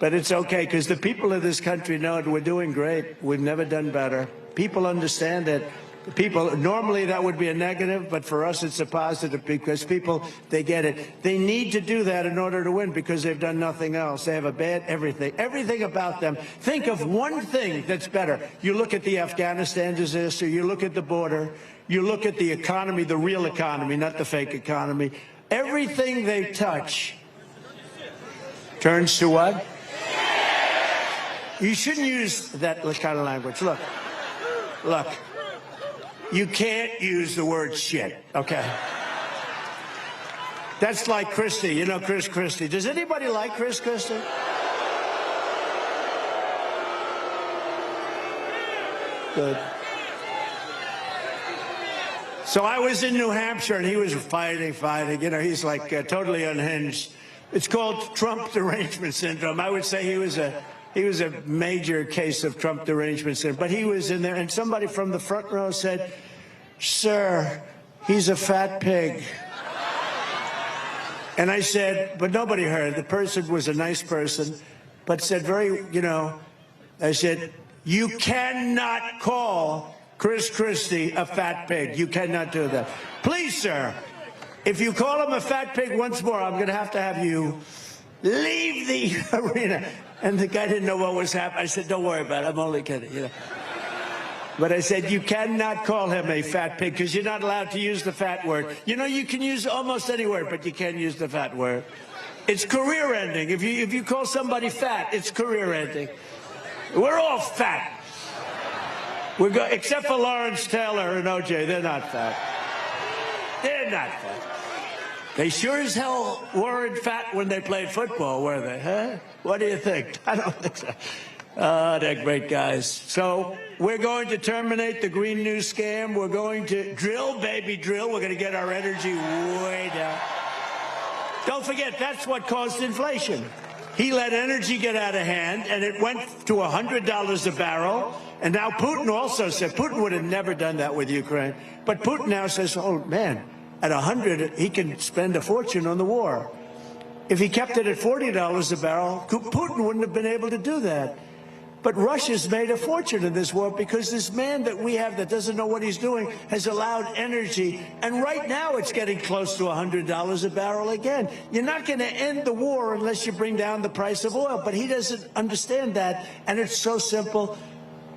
But it's okay, because the people of this country know it. We're doing great. We've never done better. People understand it. People, normally that would be a negative, but for us it's a positive, because people, they get it. They need to do that in order to win, because they've done nothing else. They have a bad everything about them. Think of one thing that's better. You look at the Afghanistan disaster, you look at the border, you look at the economy, the real economy, not the fake economy. Everything they touch turns to what? You shouldn't use that kind of language. Look. You can't use the word shit, okay? That's like Christie. You know Chris Christie. Does anybody like Chris Christie? Good. So I was in New Hampshire, and he was fighting. You know, he's like totally unhinged. It's called Trump derangement syndrome. I would say he was a major case of Trump derangement syndrome. But he was in there, and somebody from the front row said, "Sir, he's a fat pig." And I said, but nobody heard. The person was a nice person, but said I said, "You cannot call Chris Christie a fat pig. You cannot do that. Please, sir, if you call him a fat pig once more, I'm going to have you leave the arena." And the guy didn't know what was happening. I said, "Don't worry about it. I'm only kidding." You know. But I said, you cannot call him a fat pig, because you're not allowed to use the fat word. You know, you can use almost any word, but you can't use the fat word. It's career ending. If you call somebody fat, it's career ending. We're all fat. Except for Lawrence Taylor and OJ, they're not fat. They're not fat. They sure as hell weren't fat when they played football, were they? Huh? What do you think? I don't think so. They're great guys. So we're going to terminate the green news scam. We're going to drill, baby, drill. We're going to get our energy way down. Don't forget, that's what caused inflation. He let energy get out of hand, and it went to $100 a barrel. And now Putin also said, Putin would have never done that with Ukraine. But Putin now says, oh, man, at 100, he can spend a fortune on the war. If he kept it at $40 a barrel, Putin wouldn't have been able to do that. But Russia's made a fortune in this war, because this man that we have that doesn't know what he's doing has allowed energy. And right now it's getting close to $100 a barrel again. You're not going to end the war unless you bring down the price of oil. But he doesn't understand that. And it's so simple.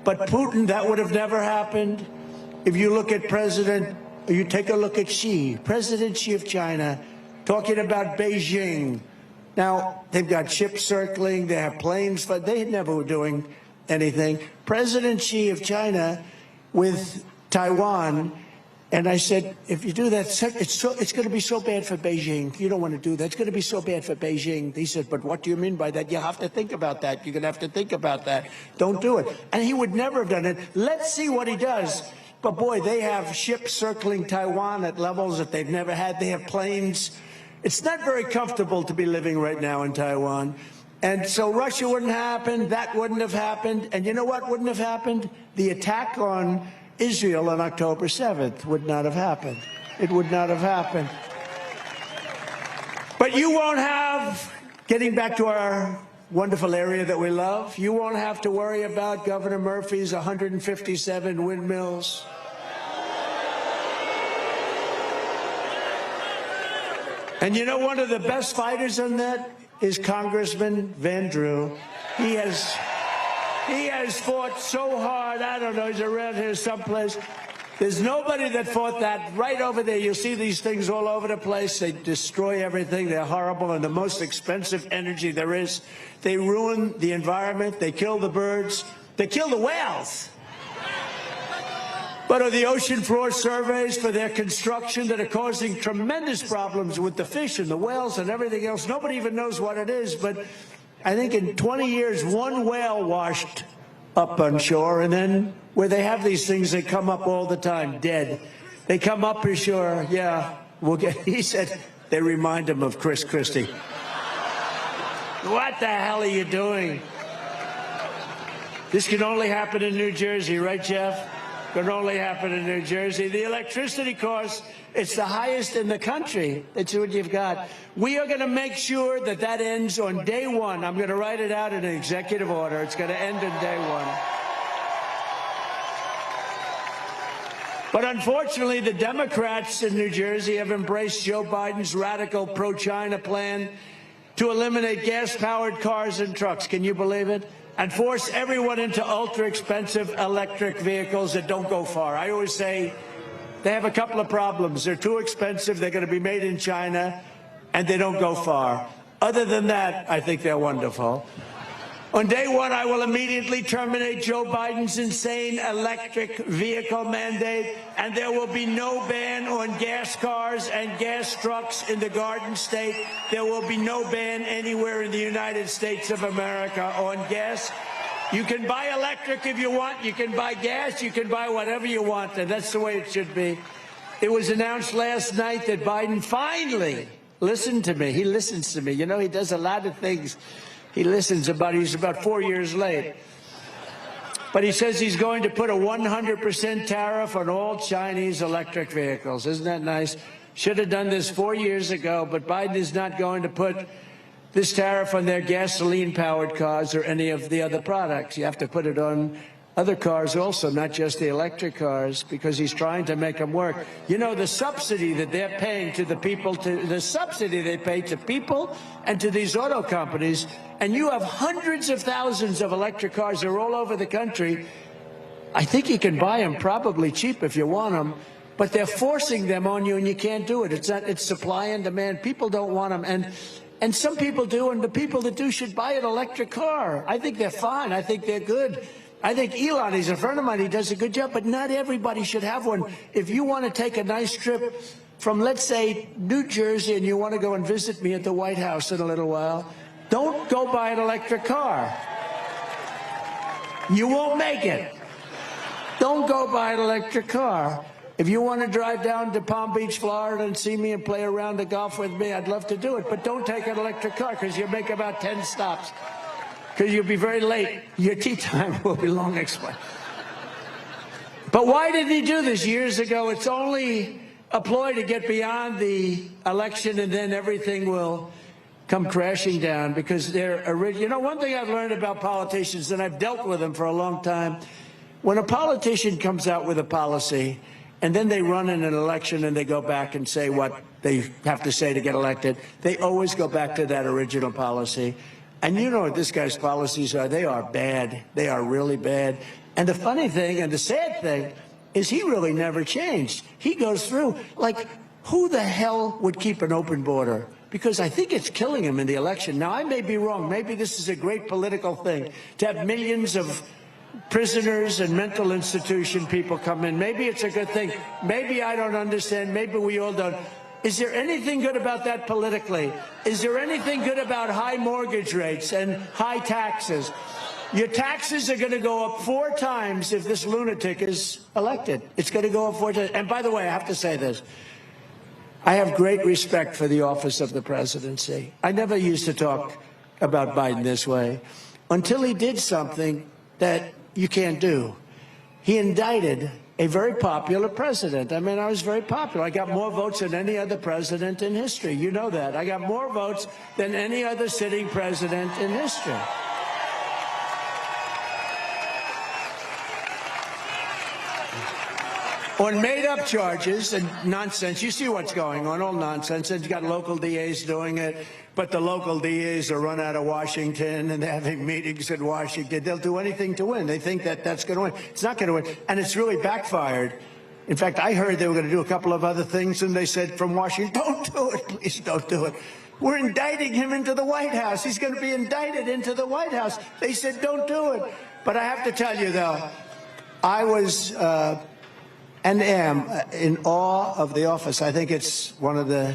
But Putin, that would have never happened. If you look at you take a look at Xi, President Xi of China, talking about Beijing. Now, they've got ships circling, they have planes, but they never were doing anything. President Xi of China with Taiwan, and I said, if you do that, it's going to be so bad for Beijing. You don't want to do that. It's going to be so bad for Beijing. He said, but what do you mean by that? You have to think about that. You're going to have to think about that. Don't do it. And he would never have done it. Let's see what he does. But, boy, they have ships circling Taiwan at levels that they've never had. They have planes. It's not very comfortable to be living right now in Taiwan. And so Russia wouldn't happen. That wouldn't have happened. And you know what wouldn't have happened? The attack on Israel on October 7th would not have happened. It would not have happened. But you won't have, getting back to our wonderful area that we love, you won't have to worry about Governor Murphy's 157 windmills. And you know, one of the best fighters on that is Congressman Van Drew. He has fought so hard. I don't know, he's around here someplace. There's nobody that fought that. Right over there, you'll see these things all over the place. They destroy everything. They're horrible, and the most expensive energy there is. They ruin the environment. They kill the birds. They kill the whales. But are the ocean floor surveys for their construction that are causing tremendous problems with the fish and the whales and everything else? Nobody even knows what it is, but I think in 20 years, one whale washed up on shore, and then where they have these things, they come up all the time, dead. They come up ashore, yeah, he said they remind him of Chris Christie. What the hell are you doing? This can only happen in New Jersey, right, Jeff? Can only happen in New Jersey. The electricity cost, it's the highest in the country. That's what you've got. We are going to make sure that that ends on day one. I'm going to write it out in an executive order. It's going to end on day one. But unfortunately, the Democrats in New Jersey have embraced Joe Biden's radical pro-China plan to eliminate gas-powered cars and trucks. Can you believe it? And force everyone into ultra-expensive electric vehicles that don't go far. I always say they have a couple of problems. They're too expensive, they're going to be made in China, and they don't go far. Other than that, I think they're wonderful. On day one, I will immediately terminate Joe Biden's insane electric vehicle mandate, and there will be no ban on gas cars and gas trucks in the Garden State. There will be no ban anywhere in the United States of America on gas. You can buy electric if you want. You can buy gas. You can buy whatever you want, and that's the way it should be. It was announced last night that Biden finally listened to me. He listens to me. You know, he does a lot of things. He listens he's about 4 years late. But he says he's going to put a 100% tariff on all Chinese electric vehicles. Isn't that nice? Should have done this 4 years ago, but Biden is not going to put this tariff on their gasoline-powered cars or any of the other products. You have to put it on other cars also, not just the electric cars, because he's trying to make them work. You know, the subsidy that they're paying to the people, the subsidy they pay to people and to these auto companies, and you have hundreds of thousands of electric cars. They're all over the country. I think you can buy them probably cheap if you want them, but they're forcing them on you, and you can't do it. It's supply and demand. People don't want them, and some people do, and the people that do should buy an electric car. I think they're fine. I think they're good. I think Elon, he's a friend of mine, he does a good job, but not everybody should have one. If you want to take a nice trip from, let's say, New Jersey, and you want to go and visit me at the White House in a little while, don't go buy an electric car. You won't make it. Don't go buy an electric car. If you want to drive down to Palm Beach, Florida, and see me and play a round of golf with me, I'd love to do it, but don't take an electric car, because you'll make about 10 stops. Because you'll be very late. Your tea time will be long explained. But why did he do this years ago? It's only a ploy to get beyond the election, and then everything will come crashing down, because they're original. You know, one thing I've learned about politicians, and I've dealt with them for a long time, when a politician comes out with a policy, and then they run in an election and they go back and say what they have to say to get elected, they always go back to that original policy. And you know what this guy's policies are. They are bad. They are really bad. And the funny thing and the sad thing is he really never changed. He goes through, like, who the hell would keep an open border? Because I think it's killing him in the election. Now, I may be wrong. Maybe this is a great political thing, to have millions of prisoners and mental institution people come in. Maybe it's a good thing. Maybe I don't understand. Maybe we all don't. Is there anything good about that politically? Is there anything good about high mortgage rates and high taxes? Your taxes are going to go up 4 times if this lunatic is elected. It's going to go up 4 times. And by the way, I have to say this. I have great respect for the office of the presidency. I never used to talk about Biden this way until he did something that you can't do. He indicted a very popular president. I mean, I was very popular. I got more votes than any other president in history. You know that. I got more votes than any other sitting president in history. On made-up charges and nonsense. You see what's going on, all nonsense. And you got local DAs doing it, but the local DAs are run out of Washington and they're having meetings in Washington. They'll do anything to win. They think that that's going to win. It's not going to win, and it's really backfired. In fact, I heard they were going to do a couple of other things, and they said from Washington, don't do it, please don't do it. We're indicting him into the White House. He's going to be indicted into the White House. They said, don't do it. But I have to tell you, though, I was and am in awe of the office. I think it's one of the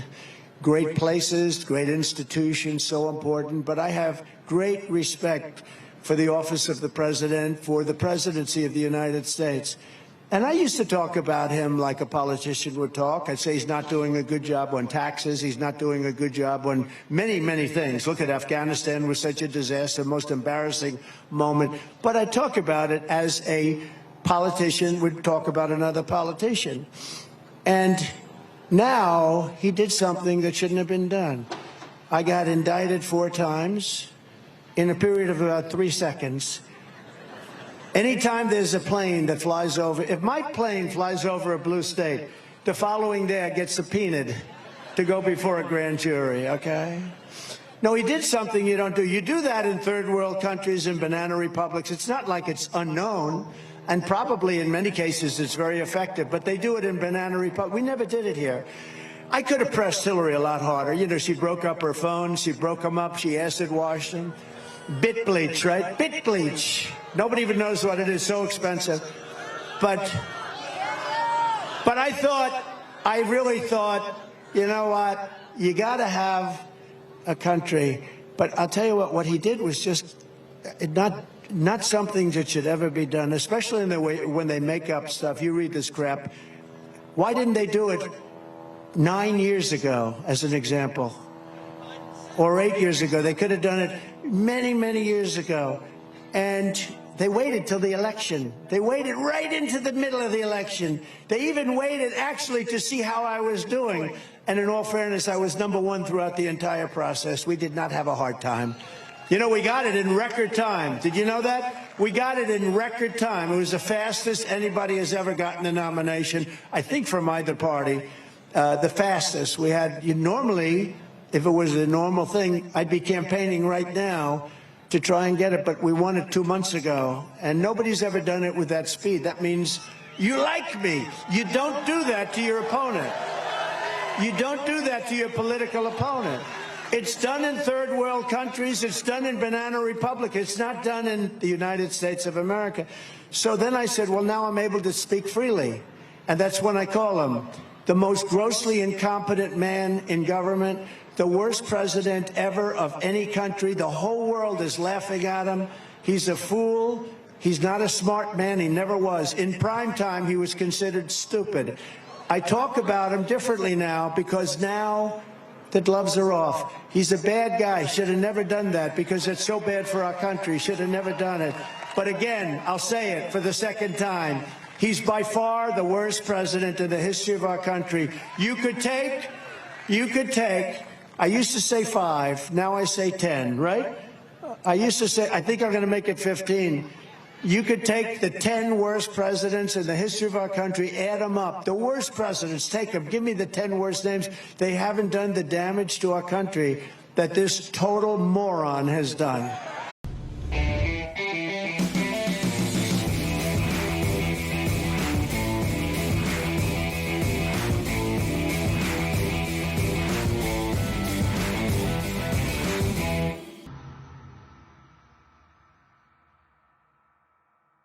great places, great institutions, so important. But I have great respect for the office of the president, for the presidency of the United States. And I used to talk about him like a politician would talk. I'd say he's not doing a good job on taxes. He's not doing a good job on many, many things. Look at Afghanistan, was such a disaster, most embarrassing moment. But I talk about it as a politician would talk about another politician. And now he did something that shouldn't have been done. I got indicted 4 times in a period of about 3 seconds. Anytime there's a plane that flies over, if my plane flies over a blue state, the following day I get subpoenaed to go before a grand jury, okay? No, he did something you don't do. You do that in third world countries and banana republics. It's not like it's unknown, and probably in many cases it's very effective, but they do it in banana republics. We never did it here. I could have pressed Hillary a lot harder. You know, she broke up her phone, she broke them up, she acid washed them. Bit bleach, right? Bit bleach. Nobody even knows what it is, so expensive. But I really thought, you know what, you got to have a country. But I'll tell you what he did was just not something that should ever be done, especially in the way when they make up stuff. You read this crap. Why didn't they do it 9 years ago, as an example? Or 8 years ago? They could have done it many, many years ago. And they waited till the election. They waited right into the middle of the election. They even waited actually to see how I was doing. And in all fairness, I was #1 throughout the entire process. We did not have a hard time. You know, we got it in record time. Did you know that? We got it in record time. It was the fastest anybody has ever gotten a nomination, I think, from either party. The fastest. We had, normally, if it was a normal thing, I'd be campaigning right now to try and get it, but we won it 2 months ago, and nobody's ever done it with that speed. That means you like me. You don't do that to your opponent. You don't do that to your political opponent. It's done in third world countries. It's done in banana republic. It's not done in the United States of America. So then I said, well, now I'm able to speak freely, and that's when I call him the most grossly incompetent man in government, the worst president ever of any country. The whole world is laughing at him. He's a fool. He's not a smart man. He never was. In prime time, he was considered stupid. I talk about him differently now because now the gloves are off. He's a bad guy. Should have never done that because it's so bad for our country. Should have never done it. But again, I'll say it for the second time. He's by far the worst president in the history of our country. You could take, I used to say 5, now I say 10, right? I used to say, I think I'm going to make it 15. You could take the 10 worst presidents in the history of our country, add them up. The worst presidents, take them. Give me the 10 worst names. They haven't done the damage to our country that this total moron has done.